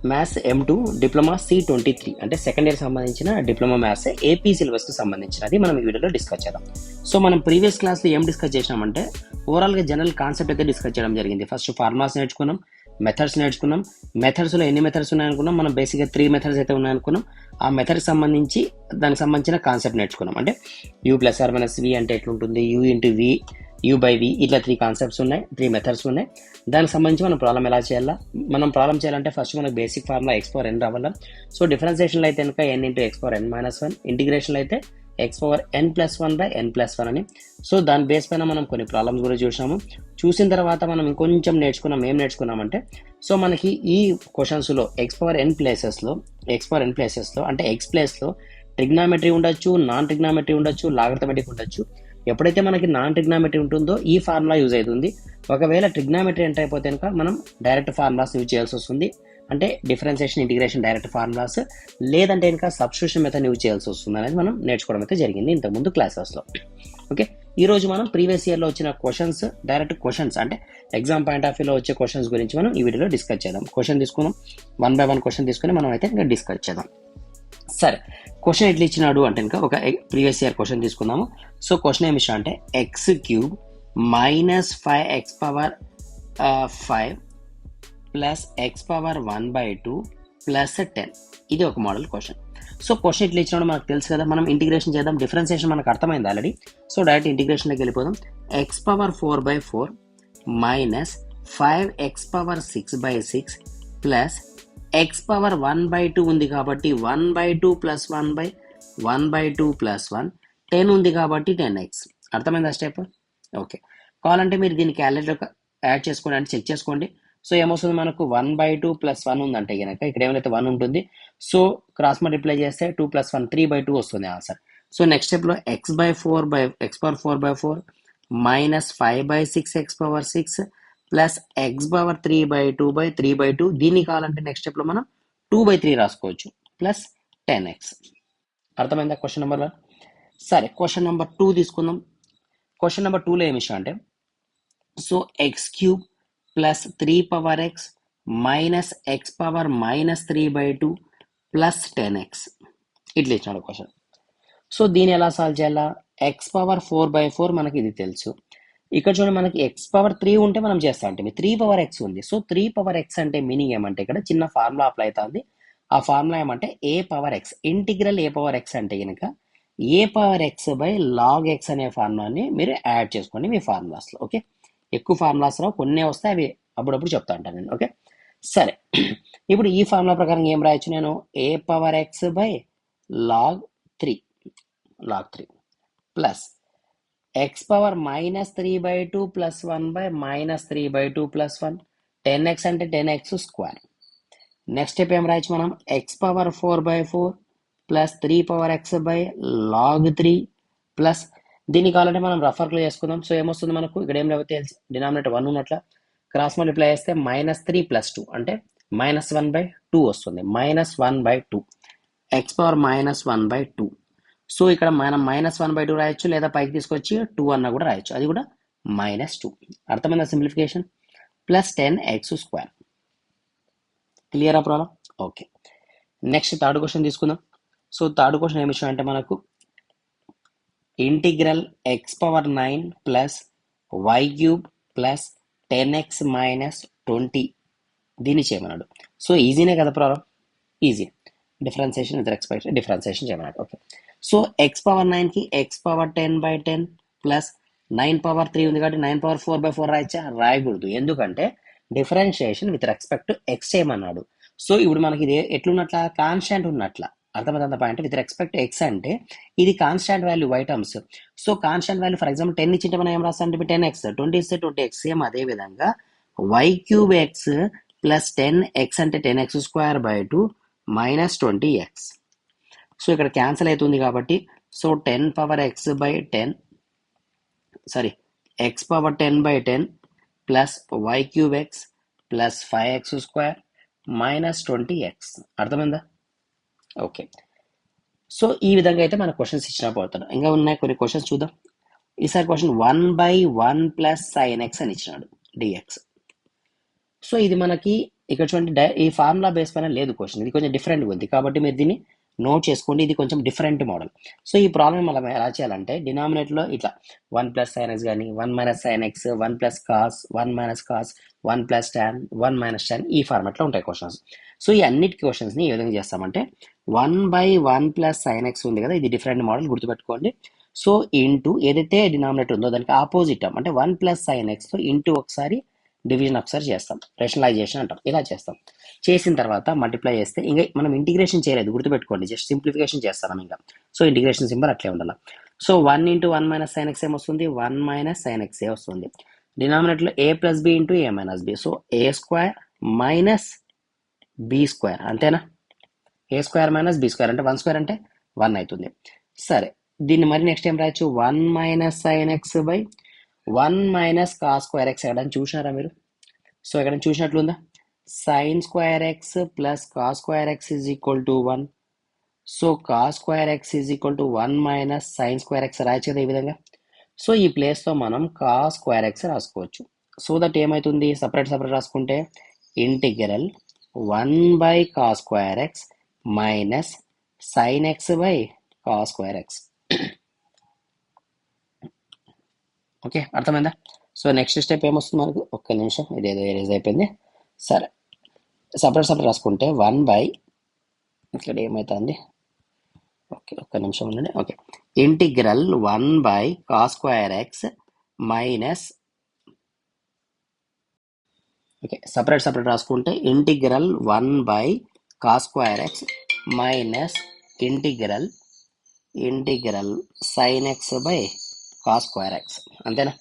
Maths M2 diploma C23 అంటే second year సంబంధించిన diploma maths AP సిలబస్కి సంబంధించినది మనం ఈ వీడియోలో డిస్కస్ చేద్దాం. సో మనం ప్రీవియస్ క్లాస్లో ఏం డిస్కస్ చేసినామంటే ఓవరాల్గా జనరల్ కాన్సెప్ట్ అయితే డిస్కస్ చేయడం జరిగింది. ఫస్ట్ ఫార్ములాస్ నేర్చుకున్నాం, మెథడ్స్ నేర్చుకున్నాం. మెథడ్స్లో ఎన్ని మెథడ్స్ ఉన్నాయనుకున్నాం, మనం బేసిక్గా 3 మెథడ్స్ అయితే ఉన్నాయనుకున్నాం. ఆ మెథడ్కి సంబంధించి దానికి సంబంధించిన కాన్సెప్ట్ నేర్చుకున్నాం. అంటే U+R-V అంటే ఎట్లుంటుంది, U×V, U/V ఇట్లా 3 కాన్సెప్ట్స్ ఉన్నాయి, 3 మెథడ్స్ ఉన్నాయి. దానికి సంబంధించి మనం ప్రాబ్లం ఎలా చేయాలా, మనం ప్రాబ్లం చేయాలంటే ఫస్ట్ మనకు బేసిక్ ఫార్ములా x⁴n రావాలా. సో డిఫరెన్సియేషన్లో అయితే కనుక n×x⁴n-1, ఇంటిగ్రేషన్లో అయితే x⁴n+1/n+1 అని. సో దాని బేస్ పైన మనం కొన్ని ప్రాబ్లమ్స్ కూడా చూసాము. చూసిన తర్వాత మనం ఇంకొంచెం నేర్చుకున్నాం. ఏం నేర్చుకున్నామంటే సో మనకి ఈ క్వశ్చన్స్లో x⁴n ప్లేసెస్లో అంటే x ప్లేస్లో ట్రిగ్నామెట్రీ ఉండొచ్చు, నాన్ ట్రిగ్నామెట్రీ ఉండొచ్చు, లాగరిథమెటిక్ ఉండొచ్చు. ఎప్పుడైతే మనకి నాన్ ట్రిగ్నామెట్రీ ఉంటుందో ఈ ఫార్ములా యూజ్ అవుతుంది. ఒకవేళ ట్రిగ్నామెట్రీ ఎంటర్ అయిపోతే కనుక మనం డైరెక్ట్ ఫార్ములాస్ యూజ్ చేయాల్సి వస్తుంది. అంటే డిఫరెన్సియేషన్, ఇంటిగ్రేషన్ డైరెక్ట్ ఫార్ములాస్, లేదంటే ఇంకా సబ్స్టిట్యూషన్ మెథడ్ యూజ్ చేయాల్సి వస్తుంది అనేది మనం నేర్చుకోవడం అయితే జరిగింది ఇంతకుముందు క్లాసెస్లో. ఓకే, ఈరోజు మనం ప్రీవియస్ ఇయర్లో వచ్చిన క్వశ్చన్స్, డైరెక్ట్ క్వశ్చన్స్ అంటే ఎగ్జామ్ పాయింట్ ఆఫ్ వ్యూలో వచ్చే క్వశ్చన్స్ గురించి మనం ఈ వీడియోలో డిస్కస్ చేద్దాం. క్వశ్చన్ తీసుకున్నాం, 1 by 1 క్వశ్చన్ తీసుకుని మనం అయితే ఇంకా డిస్కస్ చేద్దాం. సరే, క్వశ్చన్ ఎట్లా ఇచ్చినాడు అంటే ఇంకా ఒక ప్రీవియస్ ఇయర్ క్వశ్చన్ తీసుకుందాము. సో క్వశ్చన్ ఏమి ఇష్టం అంటే x³ -5x⁵ plus x⁴1/2 plus 10. ఇది ఒక మోడల్ క్వశ్చన్. సో క్వశ్చన్ ఎట్లా ఇచ్చినాడో మనకు తెలుసు కదా, మనం ఇంటిగ్రేషన్ చేద్దాం. డిఫరెన్సియేషన్ మనకు అర్థమైంది ఆల్రెడీ. సో డైరెక్ట్ ఇంటిగ్రేషన్లోకి వెళ్ళిపోదాం. x⁴4/4 minus 5x⁴6/6 plus x⁴1/2 ఉంది కాబట్టి 1/2 ప్లస్ 1/2 ప్లస్ 1, 10 ఉంది కాబట్టి 10x. అర్థమైందా స్టెప్? ఓకే, కావాలంటే మీరు దీన్ని క్యాలిక్యులేటర్ యాడ్ చేసుకోండి, అంటే చెక్ చేసుకోండి. సో ఏమొస్తుంది మనకు 1/2 ప్లస్ 1 ఉందంటే కనుక ఇక్కడ ఏమైతే 1 ఉంటుంది. సో క్రాస్ మల్టిప్లై చేస్తే 2 + 1 3/2 వస్తుంది ఆన్సర్. సో నెక్స్ట్ స్టెప్లో x/4 minus 5/6x⁴6 plus x⁴3/2/3/2. దీన్ని కావాలంటే నెక్స్ట్ స్టెప్లో మనం 2/3 రాసుకోవచ్చు ప్లస్ 10x. అర్థమైందా క్వశ్చన్ నెంబర్ 1? సరే, క్వశ్చన్ నెంబర్ 2 తీసుకుందాం. క్వశ్చన్ నెంబర్ 2లో ఏమి ఇష్టం అంటే so x³ plus 3x minus x⁻−3/2 plus 10x ఇట్లా ఇచ్చినాడు క్వశ్చన్. సో దీన్ని ఎలా సాల్వ్ చేయాలా? x⁴4/4 మనకి ఇది తెలుసు. ఇక్కడ చూడండి, మనకి x⁻3 ఉంటే మనం చేస్తా అంటే 3x ఉంది. సో 3x అంటే మీనింగ్ ఏమంటే ఇక్కడ చిన్న ఫార్ములా అప్లై అవుతుంది. ఆ ఫార్ములా ఏమంటే a⁻x, ఇంటిగ్రల్ a⁻x అంటే కనుక a⁻x/log x అనే ఫార్ములాని మీరు యాడ్ చేసుకోండి మీ ఫార్ములాస్లో. ఓకే, ఎక్కువ ఫార్ములాస్ రావు, కొన్ని వస్తాయి, అవి అప్పుడప్పుడు చెప్తా ఉంటాను నేను. ఓకే, సరే, ఇప్పుడు ఈ ఫార్ములా ప్రకారం ఏం రాయొచ్చు నేను? a⁻x/log 3 plus x⁻−3/2 plus 1/−3/2 plus 1, 10x అంటే 10x². నెక్స్ట్ స్టెప్ ఏం రాయొచ్చు మనం? x⁴4/4 ప్లస్ 3x/log 3 ప్లస్ దీన్ని కావాలంటే మనం రఫర్లో చేసుకుందాం. సో ఏమొస్తుంది మనకు? ఇక్కడ ఏం లేకపోతే డినామినేటర్ 1 ఉన్నట్ల క్రాస్ మల్టిప్లై చేస్తే -3 + 2 అంటే -1/2 వస్తుంది. -1/2 x⁻−1/2. సో ఇక్కడ మనం -1/2 రాయొచ్చు, లేదా పైకి తీసుకొచ్చి 2 అన్న కూడా రాయొచ్చు, అది కూడా -2. అర్థమైందా సింప్లిఫికేషన్? Plus 10x². క్లియరా problem? Okay, next third question తీసుకుందాం. సో థర్డ్ క్వశ్చన్ ఏమి ఇష్టం అంటే మనకు integral x⁻9 plus y³ plus 10x - 20 దీన్ని చేయమన్నాడు. సో ఈజీనే కదా problem? Easy. Differentiation with respect differentiation చేయమన్నాడు. ఓకే, సో x⁻9కి x⁻10/10 ప్లస్ 9⁻3 ఉంది కాబట్టి 9⁻4/4 రాయచ్చా? రాయకూడదు, ఎందుకంటే డిఫరెన్షియేషన్ విత్ రెస్పెక్ట్ x చేయమన్నాడు. సో ఇప్పుడు మనకి ఇది ఎట్లున్నట్ల? కాన్స్టాంట్ ఉన్నట్ల. అర్థమైందా పాయింట్? విత్ రెస్పెక్ట్ x అంటే ఇది constant value y terms. So constant value for example 10 ఇచ్చింటే మనం ఏం రాస్తాం అంటే 10x, 20 ఇస్తే 20x. సేమ్ అదే విధంగా y³ ప్లస్ 10x అంటే 10x² మైనస్ 20x. సో ఇక్కడ క్యాన్సిల్ అవుతుంది కాబట్టి so x⁻10 plus y³ plus 5x² minus 20x. అర్థమైందా? ఓకే, సో ఈ విధంగా అయితే మన క్వశ్చన్స్ ఇచ్చినా పోతాడు. ఇంకా ఉన్నాయి కొన్ని క్వశ్చన్స్ చూద్దాం. ఈసారి క్వశ్చన్ 1/1 ప్లస్ sin x అని ఇచ్చినాడు dx. సో ఇది మనకి ఇక్కడ చూడండి ఈ ఫార్ములా బేస్ పైన లేదు క్వశ్చన్, ఇది కొంచెం డిఫరెంట్గా ఉంది కాబట్టి మీరు దీన్ని నోట్ చేసుకోండి, ఇది కొంచెం డిఫరెంట్ మోడల్. సో ఈ ప్రాబ్లం మనం ఎలా చేయాలంటే డినామినేట్లో ఇట్లా 1 + sin x కానీ 1 - sin x 1 + cos 1 - cos 1 + tan 1 - tan ఈ ఫార్మాట్లో ఉంటాయి క్వశ్చన్స్. సో ఈ అన్నిటి క్వశ్చన్స్ని ఏ విధంగా చేస్తామంటే 1/1 + sin x ఉంది కదా, ఇది డిఫరెంట్ మోడల్ గుర్తుపెట్టుకోండి. సో ఇంటూ ఏదైతే డినామినేటర్ ఉందో దానికి ఆపోజిట్ టర్మ్ అంటే 1 + sin x ఇంటూ ఒకసారి డివిజన్ ఒకసారి చేస్తాం, రేషనలైజేషన్ అంటాం. ఇలా చేస్తాం. చేసిన తర్వాత మల్టిప్లై చేస్తే ఇంకా మనం ఇంటిగ్రేషన్ చేయలేదు గుర్తుపెట్టుకోండి, జస్ట్ సింప్లిఫికేషన్ చేస్తాం ఇంకా. సో ఇంటిగ్రేషన్ సింబల్ అట్లే ఉండాలి. సో 1 × 1 - sin x ఏమొస్తుంది, 1 - sin x వస్తుంది. డినామినేటర్లో a + b × a - b. So a² - b², అంతేనా? a² - b² అంటే 1² అంటే 1 అవుతుంది. సరే, దీన్ని మరి నెక్స్ట్ ఏం రాయొచ్చు, 1 - sin x 1 - cos² x ఎక్కడని చూసినారా మీరు? సో ఎక్కడ చూసినట్లుందా, sin² x + cos² x = 1. So cos² x = 1 - sin² x రాయొచ్చు కదా ఈ విధంగా. సో ఈ ప్లేస్లో మనం cos² x రాసుకోవచ్చు. సో దట్ ఏమవుతుంది, సపరేట్ రాసుకుంటే integral 1/cos² x minus sin x cos² x. Okay, అర్థమైందా? సో నెక్స్ట్ స్టెప్ ఏమొస్తుంది మనకు, ఒక్క నిమిషం, ఇదేదో ఎరేజ్ అయిపోయింది. సరే, సపరేట్ రాసుకుంటే 1/ ఇక్కడ ఏమవుతుంది, ఓకే ఒక్క నిమిషం ఉండండి. Okay, integral 1/cos² x minus, okay separate రాసుకుంటే integral 1/cos² x minus integral sin x cos² x, అంతేనా?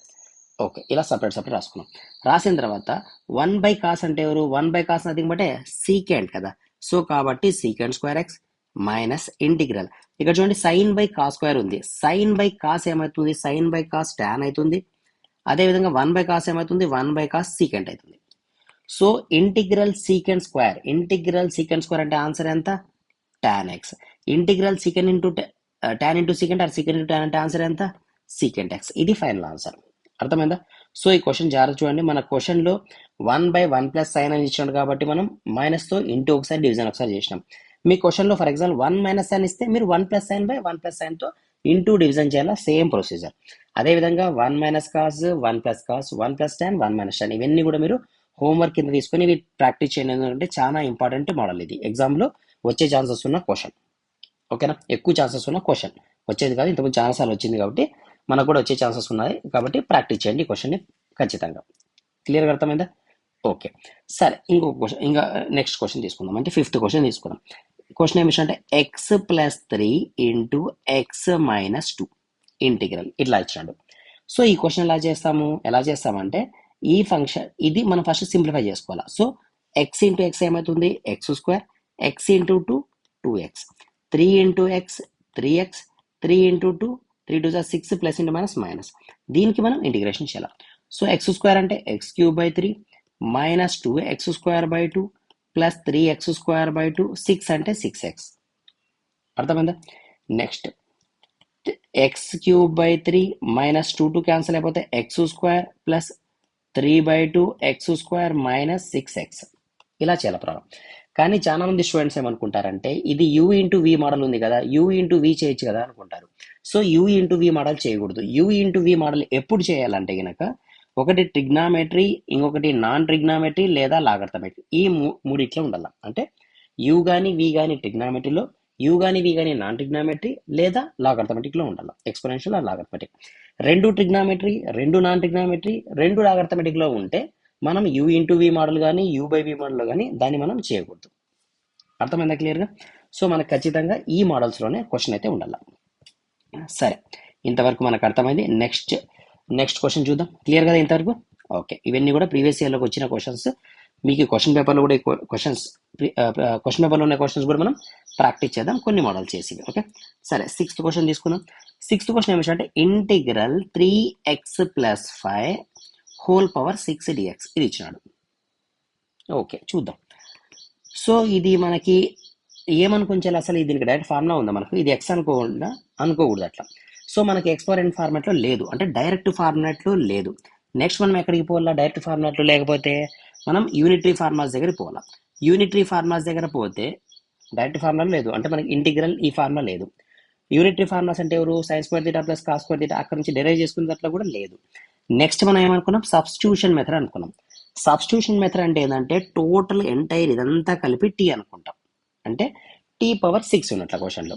ఓకే, ఇలా సపరేట్ రాసుకున్నాం. రాసిన తర్వాత 1/cos అంటే ఎవరు, 1/cos నథింగ్ బట్ సీకెంట్ కదా. సో కాబట్టి sec² x మైనస్ ఇంటిగ్రల్, ఇక్కడ చూడండి sin/cos² ఉంది, sin/cos ఏమవుతుంది, sin/cos tan అవుతుంది. అదేవిధంగా 1/cos ఏమవుతుంది, 1/cos సీకెంట్ అవుతుంది. సో ఇంటిగ్రల్ sec² అంటే ఆన్సర్ ఎంత, tan x. Integral secant into tan into secant or secant into tan అంటే ఆన్సర్ ఎంత, secant x. ఇది ఫైనల్ ఆన్సర్. అర్థమైందా? సో ఈ క్వశ్చన్ జాగ్రత్త చూడండి, మన క్వశ్చన్లో 1/1 + sin అని ఇచ్చాడు కాబట్టి మనం మైనస్తో ఇంటూ ఒకసారి డివిజన్ ఒకసారి చేసినాం. మీ క్వశ్చన్లో ఫర్ ఎగ్జాంపుల్ 1 - sin ఇస్తే మీరు 1 + sin/1 + sinతో ఇంటూ డివిజన్ చేయాలా, సేమ్ ప్రొసీజర్. అదేవిధంగా 1 - cos 1 + cos 1 + tan 1 - tan ఇవన్నీ కూడా మీరు హోంవర్క్ కింద తీసుకొని ఇవి ప్రాక్టీస్ చేయండి, ఎందుకంటే చాలా ఇంపార్టెంట్ మోడల్ ఇది, ఎగ్జామ్లో వచ్చే ఛాన్సెస్ ఉన్న క్వశ్చన్. ఓకేనా, ఎక్కువ ఛాన్సెస్ ఉన్న క్వశ్చన్, వచ్చేది కాదు ఇంతకుముందు చాలాసార్లు వచ్చింది కాబట్టి మనకు కూడా వచ్చే ఛాన్సెస్ ఉన్నాయి, కాబట్టి ప్రాక్టీస్ చేయండి ఈ క్వశ్చన్ని ఖచ్చితంగా. క్లియర్గా అర్థమైందా? ఓకే, సరే ఇంకొక క్వశ్చన్, ఇంకా నెక్స్ట్ క్వశ్చన్ తీసుకుందాం, అంటే 5th క్వశ్చన్ తీసుకుందాం. క్వశ్చన్ ఏమి అంటే x + 3 × x - 2 ఇంటిగ్రల్ ఇట్లా ఇచ్చాడు. సో ఈ క్వశ్చన్ ఎలా చేస్తామంటే ఈ ఫంక్షన్ ఇది మనం ఫస్ట్ సింప్లిఫై చేసుకోవాలి. సో x × x ఏమవుతుంది, x², x × 2 2x, 3 × x 3x, 3 × 2 3 2 6 plus into minus, దీనికి మనం ఇంటిగ్రేషన్ చేయాలి. సో x² అంటే x³ 3 -2x² ప్లస్ 3x² 6 అంటే 6x. అర్థమైందా? నెక్స్ట్ x³ -2 క్యాన్సిల్ అయిపోతే x² ప్లస్ 3/2x² - 6x. ఇలా చేయాలి ప్రాబ్లం. కానీ చాలా మంది స్టూడెంట్స్ ఏమనుకుంటారంటే ఇది u × v మోడల్ ఉంది కదా, u × v చేయొచ్చు కదా అనుకుంటారు. సో u × v మోడల్ చేయకూడదు. u × v మోడల్ ఎప్పుడు చేయాలంటే కనుక ఒకటి ట్రిగ్నామెట్రీ, ఇంకొకటి నాన్ ట్రిగ్నామెట్రీ లేదా లాగర్థమెట్రీ, ఈ మూడిట్లో ఉండాలి. అంటే u కానీ v కానీ ట్రిగ్నామెట్రీలో, u కానీ v కానీ నాన్ ట్రిగ్నామెట్రీ లేదా లాగర్థమెటిక్లో ఉండాలి, exponential or logarithmic. 2 trigonometry, 2 non trigonometry, 2 లాగర్థమెటిక్లో ఉంటే మనం u × v మోడల్ కానీ u/v మోడల్ కానీ దాన్ని మనం చేయకూడదు. అర్థమైందా క్లియర్గా? సో మనకు ఖచ్చితంగా ఈ మోడల్స్లోనే క్వశ్చన్ అయితే ఉండాలి. సరే, ఇంతవరకు మనకు అర్థమైంది. నెక్స్ట్ క్వశ్చన్ చూద్దాం. క్లియర్ కదా ఇంతవరకు? ఓకే, ఇవన్నీ కూడా ప్రీవియస్ ఇయర్లోకి వచ్చిన క్వశ్చన్స్. మీకు క్వశ్చన్ పేపర్లో కూడా క్వశ్చన్ పేపర్లో ఉన్న క్వశ్చన్స్ కూడా మనం ప్రాక్టీస్ చేద్దాం, కొన్ని మోడల్స్ చేసి. ఓకే, సరే 6th క్వశ్చన్ తీసుకుందాం. 6th క్వశ్చన్ ఏమిటంటే integral 3x + 5 whole power 6 dx ఇది ఇచ్చినాడు. ఓకే చూద్దాం. సో ఇది మనకి ఏమనుకుంటారు, అసలు దీనికి డైరెక్ట్ ఫార్ములా ఉందా మనకు, ఇది x అనుకోకూడదు అట్లా. సో మనకి ఎక్స్పోనెంట్ ఫార్మాట్లో లేదు, అంటే డైరెక్ట్ ఫార్మాట్లో లేదు. నెక్స్ట్ మనం ఎక్కడికి పోవాలా, డైరెక్ట్ ఫార్మాట్లో లేకపోతే మనం యూనిటరీ ఫార్ములాస్ దగ్గర పోవాలి. యూనిటరీ ఫార్ములాస్ దగ్గర పోతే డైరెక్ట్ ఫార్ములా లేదు, అంటే మనకి ఇంటిగ్రల్ ఈ ఫార్ములా లేదు. యూనిటరీ ఫార్ములాస్ అంటే ఎవరు, sine square theta plus cos square theta అక్కడ నుంచి డెరైవ్ చేసుకునేటట్లు కూడా లేదు. నెక్స్ట్ మనం ఏమనుకున్నాం, సబ్స్టిట్యూషన్ మెథడ్ అనుకున్నాం. సబ్స్టిట్యూషన్ మెథడ్ అంటే ఏంటంటే టోటల్ ఎంటైర్ ఇదంతా కలిపి టీ అనుకుంటాం, అంటే టీ పవర్ 6 ఉన్నట్ల క్వశ్చన్లో.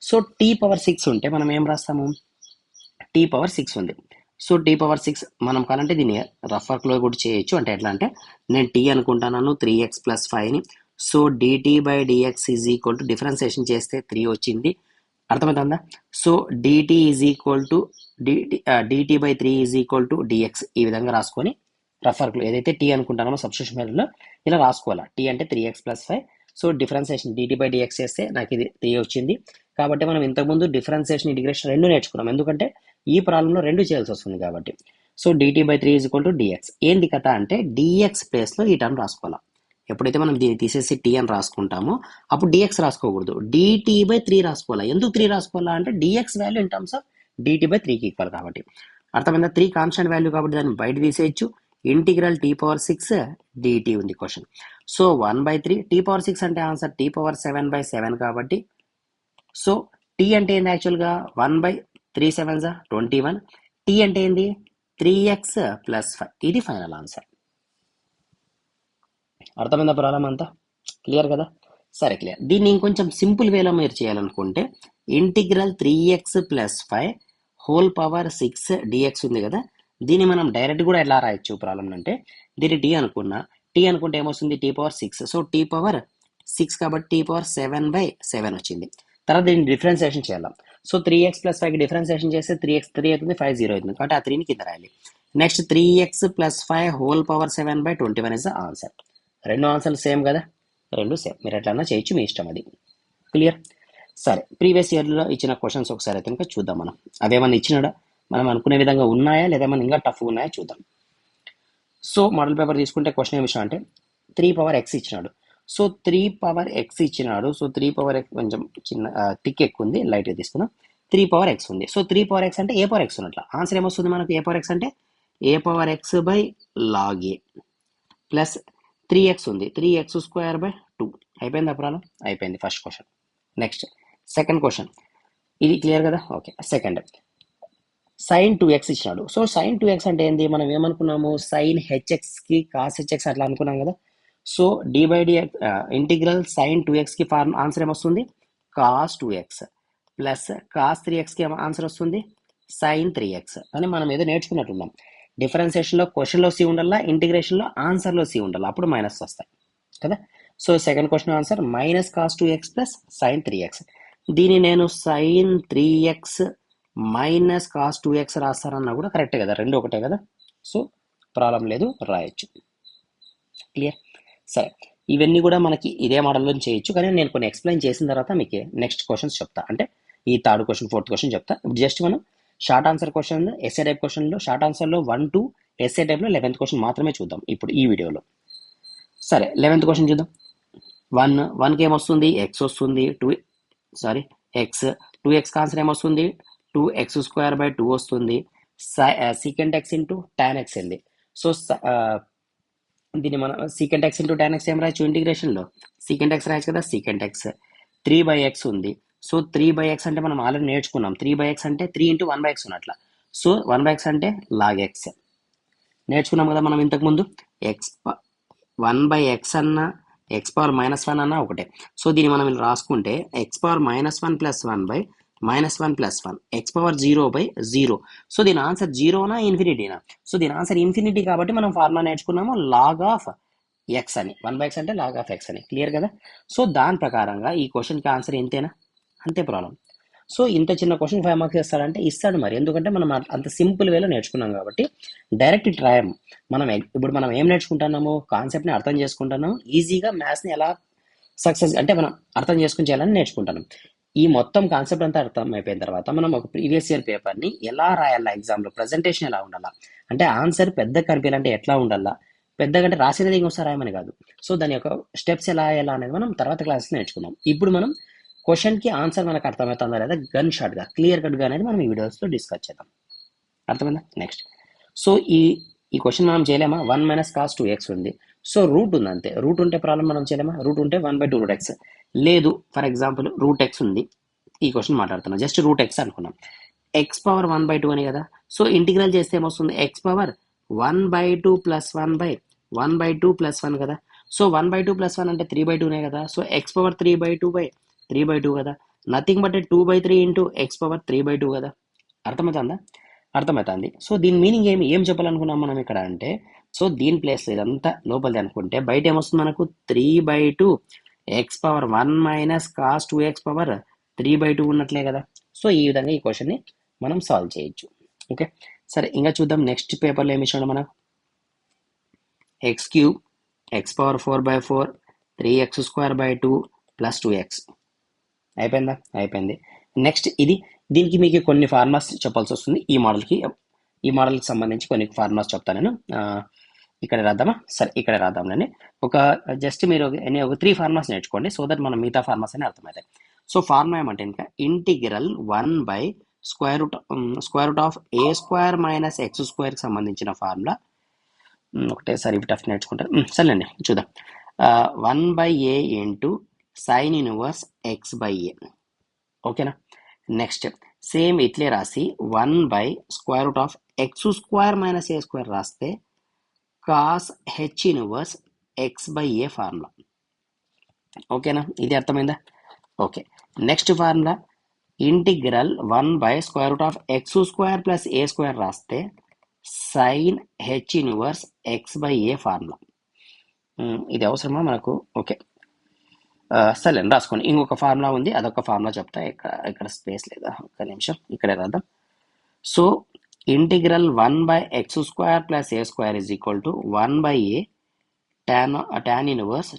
సో టీ పవర్ 6 ఉంటే మనం ఏం రాస్తాము, టీ పవర్ 6 ఉంది. సో టీ పవర్ 6 మనం కావాలంటే దీన్ని రఫ్ వర్క్లో కూడా చేయొచ్చు. అంటే ఎట్లా అంటే నేను టీ అనుకుంటున్నాను 3x + 5ని. So dt/dx is equal to differentiation చేస్తే 3 వచ్చింది. అర్థమవుతుందా? So dt is equal to dt/3 is equal to dx ఈ విధంగా రాసుకొని రఫ్ వర్క్లో ఏదైతే టీ అనుకుంటామో సబ్స్టిట్యూషన్ మెథడ్లో ఇలా రాసుకోవాలి. టీ అంటే 3x + 5. సో డిఫరెన్సియేషన్ dt/dx చేస్తే నాకు ఇది 3 వచ్చింది. కాబట్టి మనం ఇంతకుముందు డిఫరెన్సియేషన్ ఇంటిగ్రేషన్ రెండు నేర్చుకున్నాం, ఎందుకంటే ఈ ప్రాబ్లంలో రెండు చేయాల్సి వస్తుంది కాబట్టి. So dt/3 is equal to dx. ఏంది కథ అంటే dx ప్లేస్లో ఈ టర్మ్ రాసుకోవాలి. ఎప్పుడైతే మనం దీన్ని తీసేసి టీ అని రాసుకుంటామో అప్పుడు dx రాసుకోకూడదు, dt/3 రాసుకోవాలి. ఎందుకు 3 రాసుకోవాలా అంటే dx value in terms of dt/3కి ఈక్వల్ కాబట్టి. అర్థమైందా? 3 కాన్స్టెంట్ వాల్యూ కాబట్టి దాన్ని బయట తీసేయచ్చు. ఇంటిగ్రల్ టీ పవర్ 6 dt ఉంది క్వశ్చన్. సో 1/3 టీ పవర్ 6 అంటే ఆన్సర్ టీ పవర్ 7/7 కాబట్టి. సో టీ అంటే ఏంది యాక్చువల్గా 1/3 7 21. టీ అంటే ఏంది 3x + 5. ఇది ఫైనల్ ఆన్సర్. అర్థమైందా ప్రాబ్లం అంతా? క్లియర్ కదా? సరే క్లియర్. దీన్ని ఇంకొంచెం సింపుల్ వేలో మీరు చేయాలనుకుంటే integral 3x + 5 whole power 6 dx ఉంది కదా, దీన్ని మనం డైరెక్ట్ కూడా ఎలా రాయొచ్చు ప్రాబ్లం అంటే దీన్ని టీ అనుకుంటే ఏమొస్తుంది టీ పవర్ 6. సో టీ పవర్ 6 కాబట్టి టీ పవర్ 7/7 వచ్చింది. తర్వాత దీన్ని డిఫరెన్సియేషన్ చేయాలి. సో 3x + 5కి డిఫరెన్సియేషన్ చేస్తే 3x 3 అవుతుంది, 5 0 అవుతుంది కాబట్టి ఆ 3ని కింద రాయాలి. Next 3x + 5 whole power 7/21 is the answer. రెండు ఆన్సర్లు సేమ్ కదా, రెండు సేమ్. మీరు ఎట్లన్నా చేయొచ్చు, మీ ఇష్టం అది. క్లియర్? సరే, ప్రీవియస్ ఇయర్లో ఇచ్చిన క్వశ్చన్స్ ఒకసారి అయితే కనుక చూద్దాం. మనం అవేమన్నా ఇచ్చినాడా, మనం అనుకునే విధంగా ఉన్నాయా లేదా ఏమన్నా ఇంకా టఫ్గా ఉన్నాయా చూద్దాం. సో మోడల్ పేపర్ తీసుకుంటే క్వశ్చన్ ఏమి ఇచ్చిన అంటే 3 పవర్ x ఇచ్చినాడు. సో 3 పవర్ x ఇచ్చినాడు. సో 3 పవర్ x కొంచెం చిన్న టిక్ ఎక్కువ ఉంది, లైట్గా తీసుకుందాం. 3 పవర్ x ఉంది. సో 3 పవర్ x అంటే a పవర్ x ఉన్నట్ల. ఆన్సర్ ఏమొస్తుంది మనకు, a పవర్ x అంటే a power x/log a plus 3x ఉంది, 3x² 2. అయిపోయింది ప్రాబ్లం? అయిపోయింది first question. Next second question. ఇది క్లియర్ కదా? ఓకే. సెకండ్ sin 2x ఇచ్చినాడు. సో sin 2x అంటే ఏంది, మనం ఏమనుకున్నాము sin hxకి cos hx అట్లా అనుకున్నాం కదా. సో d/dx ఇంటిగ్రల్ sin 2xకి ఫార్మ్ ఆన్సర్ ఏమొస్తుంది cos 2x ప్లస్ cos 3xకి ఆన్సర్ వస్తుంది sin 3x అని మనం ఏదో నేర్చుకున్నట్టున్నాం. డిఫరెన్సియేషన్లో క్వశ్చన్లో సి ఉండాలా, ఇంటిగ్రేషన్లో ఆన్సర్లో సి ఉండాలి, అప్పుడు మైనస్ వస్తాయి కదా. So second question answer -cos 2x plus sin 3x. దీన్ని నేను sin 3x -cos 2x రాస్తారన్నా కూడా కరెక్టే కదా, రెండు ఒకటే కదా. సో ప్రాబ్లం లేదు, రాయొచ్చు. క్లియర్? సరే, ఇవన్నీ కూడా మనకి ఇదే మోడల్లో చేయొచ్చు, కానీ నేను కొన్ని ఎక్స్ప్లెయిన్ చేసిన తర్వాత మీకు నెక్స్ట్ క్వశ్చన్స్ చెప్తా. అంటే ఈ థర్డ్ క్వశ్చన్, ఫోర్త్ క్వశ్చన్ చెప్తా. ఇప్పుడు జస్ట్ మనం short answer question, SA type క్వశ్చన్లో షార్ట్ ఆన్సర్లో 1 to ఎస్ఏ టైప్లో 11th క్వశ్చన్ మాత్రమే చూద్దాం ఇప్పుడు ఈ వీడియోలో. సరే, 11th క్వశ్చన్ చూద్దాం. 1కి ఏమొస్తుంది, ఎక్స్ వస్తుంది. ఎక్స్ 2x ఆన్సర్ ఏమొస్తుంది 2x² 2 వస్తుంది. secant x into tan x ఉంది. సో దీన్ని మనం secant x into tan x ఏం రాయొచ్చు ఇంటిగ్రేషన్లో, secant x రాయొచ్చు కదా. secant x 3/x ఉంది. సో 3/x అంటే మనం ఆల్రెడీ నేర్చుకున్నాం, 3/x అంటే 3 × 1/x ఉన్నట్ల. సో 1/x అంటే log x నేర్చుకున్నాం కదా మనం ఇంతకుముందు. ఎక్స్ 1/x అన్నా x⁻−1 అన్నా ఒకటే. సో దీన్ని మనం ఇలా రాసుకుంటే x⁻−1 + 1/-1 + 1 x⁻0/0. సో దీని ఆన్సర్ జీరోనా ఇన్ఫినిటీనా? సో దీని ఆన్సర్ ఇన్ఫినిటీ కాబట్టి మనం ఫార్ములా నేర్చుకున్నాము log of x అని. 1/x అంటే log of x అని. క్లియర్ కదా? సో దాని ప్రకారంగా ఈ క్వశ్చన్కి ఆన్సర్ ఎంతేనా, అంతే ప్రాబ్లం. సో ఇంత చిన్న క్వశ్చన్ 5 మార్క్స్ ఇస్తాడంటే ఇస్తాడు మరి, ఎందుకంటే మనం అంత సింపుల్ వేలో నేర్చుకున్నాం కాబట్టి. డైరెక్ట్ ట్రాయం ఇప్పుడు మనం ఏం నేర్చుకుంటున్నాము, కాన్సెప్ట్ని అర్థం చేసుకుంటున్నాము, ఈజీగా మ్యాథ్స్ని ఎలా సక్సెస్ అంటే మనం అర్థం చేసుకుని చేయాలని నేర్చుకుంటున్నాం. ఈ మొత్తం కాన్సెప్ట్ అంతా అర్థం అయిపోయిన తర్వాత మనం ఒక ప్రీవియస్ ఇయర్ పేపర్ని ఎలా రాయాలా, ఎగ్జామ్లో ప్రజెంటేషన్ ఎలా ఉండాలా, అంటే ఆన్సర్ పెద్ద కనిపించాలంటే ఎట్లా ఉండాలా, పెద్దగా అంటే రాసేది ఇంకోసారి రాయమని కాదు. సో దాని యొక్క స్టెప్స్ ఎలా అనేది మనం తర్వాత క్లాస్ నేర్చుకుందాం. ఇప్పుడు మనం క్వశ్చన్కి ఆన్సర్ మనకు అర్థమవుతుందా లేదా గన్ షాట్గా క్లియర్ కట్గా అనేది మనం ఈ వీడియోస్లో డిస్కస్ చేద్దాం. అర్థమైందా? నెక్స్ట్, సో ఈ ఈ క్వశ్చన్ మనం చేయలేమా? 1 మైనస్ కాస్ 2x ఉంది. సో రూట్ ఉంది అంతే. రూట్ ఉంటే ప్రాబ్లం మనం చేయలేమా? రూట్ ఉంటే 1/2 రూట్ ఎక్స్. లేదు ఫర్ ఎగ్జాంపుల్ రూట్ ఎక్స్ ఉంది. ఈ క్వశ్చన్ మాట్లాడుతున్నాం, జస్ట్ రూట్ ఎక్స్ అనుకున్నాం. ఎక్స్ పవర్ 1/2 అని కదా. సో ఇంటిగ్రల్ చేస్తే ఏమొస్తుంది? ఎక్స్ పవర్ 1/2 ప్లస్ 1/2 ప్లస్ 1 కదా. సో 1/2 ప్లస్ 1 అంటే 3/2నే కదా. సో ఎక్స్ పవర్ 3/2 కదా. Nothing but 2/3 into X power 3/2 కదా. అర్థమవుతుందా? అర్థమవుతుంది. సో దీని మీనింగ్ ఏం చెప్పాలనుకున్నాం మనం ఇక్కడ అంటే, సో దీని ప్లేస్ ఇదంతా లోపలిది అనుకుంటే బయట ఏమొస్తుంది మనకు? 3/2 X power 1 minus cos 2x power 3/2 ఉన్నట్లే కదా. సో ఈ విధంగా ఈ క్వశ్చన్ని మనం సాల్వ్ చేయొచ్చు. ఓకే, సరే ఇంకా చూద్దాం. నెక్స్ట్ పేపర్లో ఏమి ఇచ్చాడు మనకు? x³ X power 4/4 3x² 2 plus 2x. అయిపోయిందా? అయిపోయింది. నెక్స్ట్ దీనికి మీకు కొన్ని ఫార్ములాస్ చెప్పాల్సి వస్తుంది. ఈ మోడల్కి సంబంధించి కొన్ని ఫార్ములాస్ చెప్తాను నేను. ఇక్కడ రాద్దామా? సరే ఇక్కడ రాద్దాంలేండి. జస్ట్ మీరు ఒక 3 ఫార్ములాస్ నేర్చుకోండి, సో దట్ మనం మిగతా ఫార్ములాస్ అని అర్థమవుతాయి. సో ఫార్ములా ఏమంటే ఇంకా ఇంటిగ్రల్ 1/√ఆఫ్ a² మైనస్ x²కి సంబంధించిన ఫార్ములా. ఒకటేసారి టఫ్ నేర్చుకుంటారు. సరేండి చూద్దాం. 1/a into sine inverse x/a. ఓకేనా. నెక్స్ట్ సేమ్ ఇట్లే రాసి 1/√ఆఫ్ x² మైనస్ a² రాస్తే cos H inverse x/a formula. ఓకేనా, ఇది అర్థమైందా? ఓకే, నెక్స్ట్ ఫార్ములా ఇంటిగ్రల్ 1/√ఆఫ్ x² ప్లస్ a² రాస్తే sign H inverse x/a formula. ఇది అవసరమా మనకు? ఓకే, సరే రాసుకోండి. ఇంకొక ఫార్ములా ఉంది, అదొక ఫార్ములా చెప్తా. ఇక్కడ స్పేస్ లేదా, ఒక్క నిమిషం ఇక్కడే రాద్దాం. So integral 1/x² plus a² is equal to 1/a tan inverse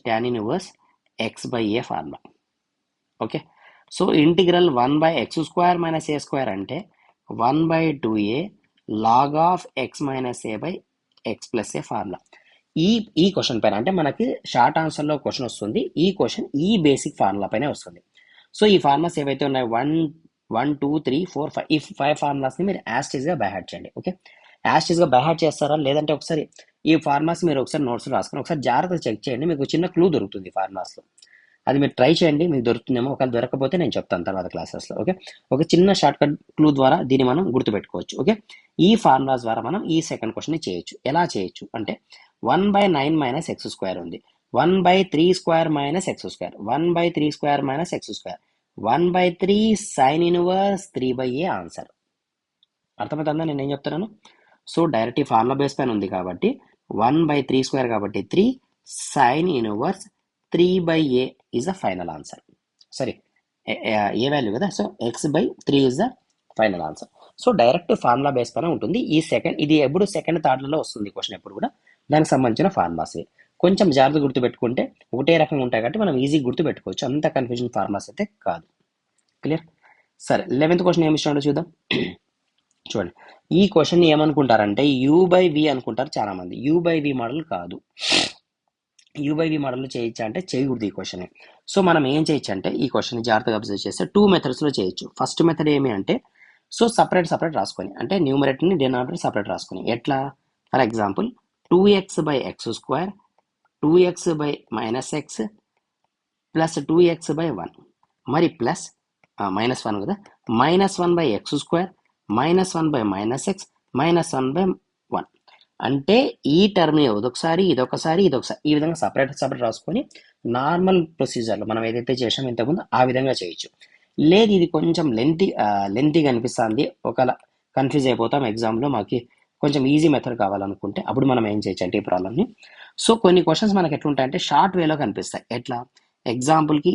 x/a formula. Okay, so integral 1/x² minus a² అంటే 1/2a log of x minus a by x plus a formula. ఈ question పైన అంటే మనకి short ఆన్సర్లో question వస్తుంది. ఈ question ఈ basic formula పైన వస్తుంది. సో ఈ ఫార్ములాస్ ఏవైతే ఉన్నాయి 1, 2, 3, 4, 5 ఈ 5 ఫార్ములాస్ని మీరు యాస్టీస్గా బైహార్ట్ చేయండి. ఓకే, యాస్టీస్గా బైహార్ట్ చేస్తారా లేదంటే ఒకసారి ఈ ఫార్ములాస్ మీరు ఒకసారి నోట్స్ రాసుకొని ఒకసారి జాగ్రత్తగా చెక్ చేయండి. మీకు చిన్న క్లూ దొరుకుతుంది ఫార్ములాస్లో. అది మీరు ట్రై చేయండి, మీకు దొరుకుతుందేమో. ఒకవేళ దొరకపోతే నేను చెప్తాను తర్వాత క్లాసెస్లో. ఓకే, ఒక చిన్న షార్ట్ కట్ క్లూ ద్వారా దీన్ని మనం గుర్తుపెట్టుకోవచ్చు. ఓకే, ఈ ఫార్ములాస్ ద్వారా మనం ఈ సెకండ్ క్వశ్చన్ని చేయొచ్చు. ఎలా చేయొచ్చు అంటే 1/9 మైనస్ x² ఉంది, 1/3² minus x², 1/3² minus x², 1/3 sine inverse 3/a answer. అర్థమవుతుందా నేను ఏం చెప్తున్నాను? సో డైరెక్ట్ ఈ ఫార్ములా బేస్ పైన ఉంది కాబట్టి 1/3² కాబట్టి 3 sine inverse 3/a is the final answer. సరే, ఏ వాల్యూ కదా. So x/3 is the final answer. So direct formula base పైన ఉంటుంది. ఇది ఎప్పుడు సెకండ్ థర్డ్లలో వస్తుంది క్వశ్చన్ ఎప్పుడు కూడా. దానికి సంబంధించిన ఫార్ములాస్ కొంచెం జాగ్రత్త గుర్తుపెట్టుకుంటే ఒకటే రకంగా ఉంటాయి కాబట్టి మనం ఈజీ గుర్తుపెట్టుకోవచ్చు. అంత కన్ఫ్యూజన్ ఫార్ములాస్ అయితే కాదు. క్లియర్? సరే, 11th క్వశ్చన్ ఏమి ఇచ్చినాడో చూద్దాం. చూడండి, ఈ క్వశ్చన్ ఏమనుకుంటారంటే u/v అనుకుంటారు చాలా మంది. u/v మోడల్ కాదు. u/v మోడల్ చేయొచ్చా అంటే చేయకూడదు ఈ క్వశ్చన్. సో మనం ఏం చేయొచ్చు అంటే ఈ క్వశ్చన్ జాగ్రత్తగా అబ్జర్వ్ చేస్తే 2 మెథడ్స్లో చేయొచ్చు. ఫస్ట్ మెథడ్ ఏమి అంటే సో సపరేట్ రాసుకొని, అంటే న్యూమరేటర్ని డినామినేటర్ సపరేట్ రాసుకొని. ఎట్లా? For example 2x/x², 2x/-x plus 2x/1 మరి ప్లస్ -1 కదా, -1/x², -1/-x, -1/1. అంటే ఈ టర్మ్ ఇదొకసారి ఈ విధంగా సపరేట్ రాసుకొని నార్మల్ ప్రొసీజర్లో మనం ఏదైతే చేసామో ఇంతకుముందు ఆ విధంగా చేయొచ్చు. లేదు ఇది కొంచెం లెంతీగా అనిపిస్తుంది, ఒకవేళ కన్ఫ్యూజ్ అయిపోతాం ఎగ్జామ్లో, మాకు కొంచెం ఈజీ మెథడ్ కావాలనుకుంటే అప్పుడు మనం ఏం చేయొచ్చు అంటే ఈ ప్రాబ్లమ్ని. సో కొన్ని క్వశ్చన్స్ మనకి ఎట్లుంటాయంటే షార్ట్ వేలో కనిపిస్తాయి. ఎట్లా? ఎగ్జాంపుల్కి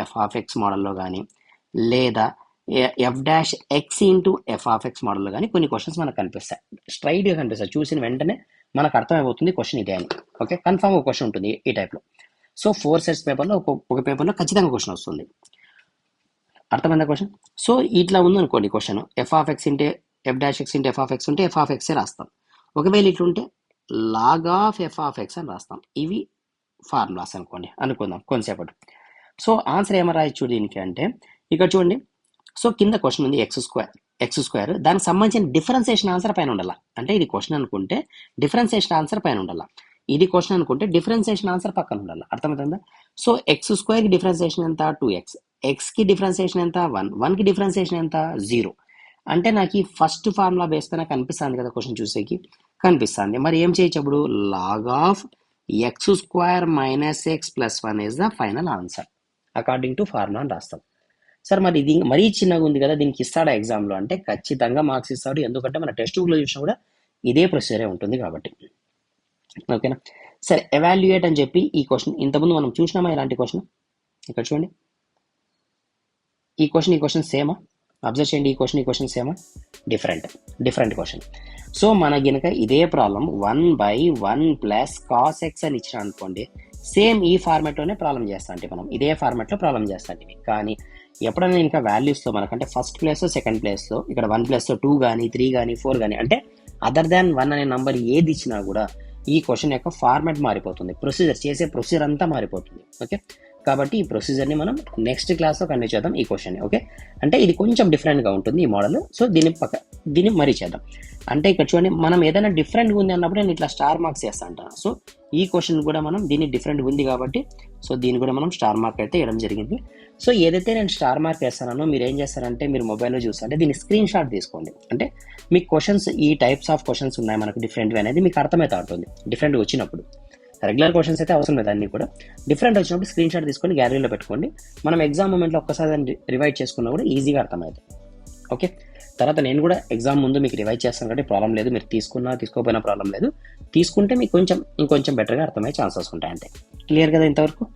f'(f(x) మోడల్లో కానీ లేదా f'(x ఇంటూ f(x) మోడల్లో కానీ కొన్ని క్వశ్చన్స్ మనకు కనిపిస్తాయి, స్ట్రైట్గా కనిపిస్తాయి. చూసిన వెంటనే మనకు అర్థమైపోతుంది క్వశ్చన్ ఇదే అని. ఓకే, కన్ఫామ్ ఒక క్వశ్చన్ ఉంటుంది ఈ టైప్లో. సో 4 సెట్స్ పేపర్లో ఒక పేపర్లో ఖచ్చితంగా క్వశ్చన్ వస్తుంది. అర్థమైందా క్వశ్చన్? సో ఇట్లా ఉందనుకోండి క్వశ్చన్, f(x ఇంటే f'(x ఇంటూ f(x) ఉంటే f(x) రాస్తాం. ఒకవేళ ఇట్లుంటే లాగ్ ఆఫ్ f(x) అని రాస్తాం. ఇవి ఫార్ములాస్ అనుకుందాం కొంతసేపటి. సో ఆన్సర్ ఏమో రాయొచ్చు దీనికి అంటే ఇక్కడ చూడండి, సో కింద క్వశ్చన్ ఉంది ఎక్స్ స్క్వేర్ దానికి సంబంధించిన డిఫరెన్సియేషన్ ఆన్సర్ పైన ఉండాలి. అంటే ఇది క్వశ్చన్ అనుకుంటే డిఫరెన్సియేషన్ ఆన్సర్ పైన ఉండాలి, ఇది క్వశ్చన్ అనుకుంటే డిఫరెన్సియేషన్ ఆన్సర్ పక్కన ఉండాలి. అర్థమవుతుందా? సో ఎక్స్ స్క్వేర్కి డిఫరెన్సియేషన్ ఎంత 2x, ఎక్స్కి డిఫరెన్సియేషన్ ఎంత 1, 1కి డిఫరెన్సియేషన్ ఎంత 0. అంటే నాకు ఈ ఫస్ట్ ఫార్ములా బేస్ పైన కనిపిస్తుంది కదా క్వశ్చన్ చూసేకి, కనిపిస్తుంది. మరి ఏం చేయొచ్చు అప్పుడు? Log of x square minus x plus 1 is the final answer according to formula అని రాస్తాం. సార్ మరి ఇది మరీ చిన్నగా ఉంది కదా, దీనికి ఇస్తాడా ఎగ్జామ్లో అంటే ఖచ్చితంగా మార్క్స్ ఇస్తాడు. ఎందుకంటే మన టెక్స్ట్ బుక్లో చూసినా కూడా ఇదే ప్రొసీజరే ఉంటుంది కాబట్టి. ఓకేనా? సరే, ఎవాల్యుయేట్ అని చెప్పి ఈ క్వశ్చన్ ఇంతకుముందు మనం చూసినామా ఇలాంటి క్వశ్చన్? ఇక్కడ చూడండి, ఈ క్వశ్చన్ సేమా? అబ్జర్వ్ చేయండి, ఈ క్వశ్చన్ సేమా? Different question. సో మన గినక ఇదే ప్రాబ్లం 1/1 ప్లస్ కాస్ ఎక్స్ అని ఇచ్చిన అనుకోండి, సేమ్ ఈ ఫార్మాట్లోనే ప్రాబ్లం చేస్తా అంటే మనం ఇదే ఫార్మాట్లో ప్రాబ్లం చేస్తా అంటే. కానీ ఎప్పుడైనా ఇంకా వాల్యూస్లో మనకంటే ఫస్ట్ ప్లేస్లో సెకండ్ ప్లేస్లో ఇక్కడ 1 ప్లస్లో 2 కానీ 3 కానీ 4 కానీ అంటే అదర్ దాన్ 1 అనే నంబర్ ఏది ఇచ్చినా కూడా ఈ క్వశ్చన్ యొక్క ఫార్మాట్ మారిపోతుంది, ప్రొసీజర్ అంతా మారిపోతుంది. ఓకే, కాబట్టి ఈ ప్రొసీజర్ని మనం నెక్స్ట్ క్లాస్లో కంటిన్యూ చేద్దాం ఈ క్వశ్చన్ని. ఓకే, అంటే ఇది కొంచెం డిఫరెంట్గా ఉంటుంది ఈ మోడల్. సో దీన్ని మరీ చేద్దాం. అంటే ఇక్కడ చూడండి, మనం ఏదైనా డిఫరెంట్గా ఉంది అన్నప్పుడు నేను ఇట్లా స్టార్ మార్క్స్ చేస్తా అంటాను. సో ఈ క్వశ్చన్ కూడా మనం దీన్ని డిఫరెంట్గా ఉంది కాబట్టి సో దీన్ని కూడా మనం స్టార్ మార్క్ అయితే వేయడం జరిగింది. సో ఏదైతే నేను స్టార్ మార్క్ వేస్తానో మీరు ఏం చేస్తారంటే మీరు మొబైల్లో చూస్తుంటే దీన్ని స్క్రీన్ షాట్ తీసుకోండి. అంటే మీకు క్వశ్చన్స్ ఈ టైప్స్ ఆఫ్ క్వశ్చన్స్ ఉన్నాయి మనకు డిఫరెంట్గా అనేది మీకు అర్థమైతే ఉంటుంది. డిఫరెంట్గా వచ్చినప్పుడు రెగ్యులర్ క్వశ్చన్స్ అయితే అవసరం లేదు, అన్నీ కూడా డిఫరెంట్ వచ్చినప్పుడు స్క్రీన్ షాట్ తీసుకొని గ్యాలరీలో పెట్టుకోండి. మనం ఎగ్జామ్ మూమెంట్లో ఒక్కసారి దాన్ని రివైజ్ చేసుకున్నా కూడా ఈజీగా అర్థమవుతుంది. ఓకే, తర్వాత నేను కూడా ఎగ్జామ్ ముందు మీకు రివైజ్ చేస్తాను కాబట్టి ప్రాబ్లం లేదు, మీరు తీసుకోకపోయినా ప్రాబ్లం లేదు. తీసుకుంటే మీకు ఇంకొంచెం బెటర్గా అర్థమయ్యే ఛాన్సెస్ ఉంటాయి. అంటే క్లియర్ కదా ఇంతవరకు?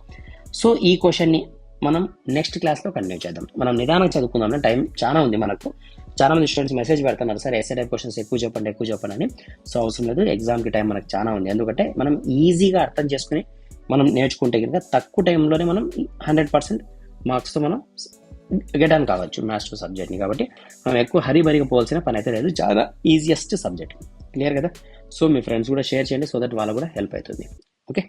సో ఈ క్వశ్చన్ని మనం నెక్స్ట్ క్లాస్లో కంటిన్యూ చేద్దాం. మనం నిదానంగా చదువుకుందాం, టైం చాలా ఉంది మనకు. చాలా మంది స్టూడెంట్స్ మెసేజ్ పెడుతున్నారు, సార్ ఎస్ఏ టైప్ క్వశ్చన్స్ ఎక్కువ చెప్పండి అని. సో అవసరం లేదు, ఎగ్జామ్కి టైం మనకు చాలా ఉంది. ఎందుకంటే మనం ఈజీగా అర్థం చేసుకుని మనం నేర్చుకుంటే కనుక తక్కువ టైంలోనే మనం 100% మార్క్స్తో మనం గెటాన్ కావచ్చు మ్యాథ్స్ సబ్జెక్ట్ని. కాబట్టి మనం ఎక్కువ హరీబరీగా పోవాల్సిన పని అయితే లేదు, చాలా ఈజియెస్ట్ సబ్జెక్ట్. క్లియర్ కదా? సో మీ ఫ్రెండ్స్ కూడా షేర్ చేయండి, సో దట్ వాళ్ళకు కూడా హెల్ప్ అవుతుంది. ఓకే.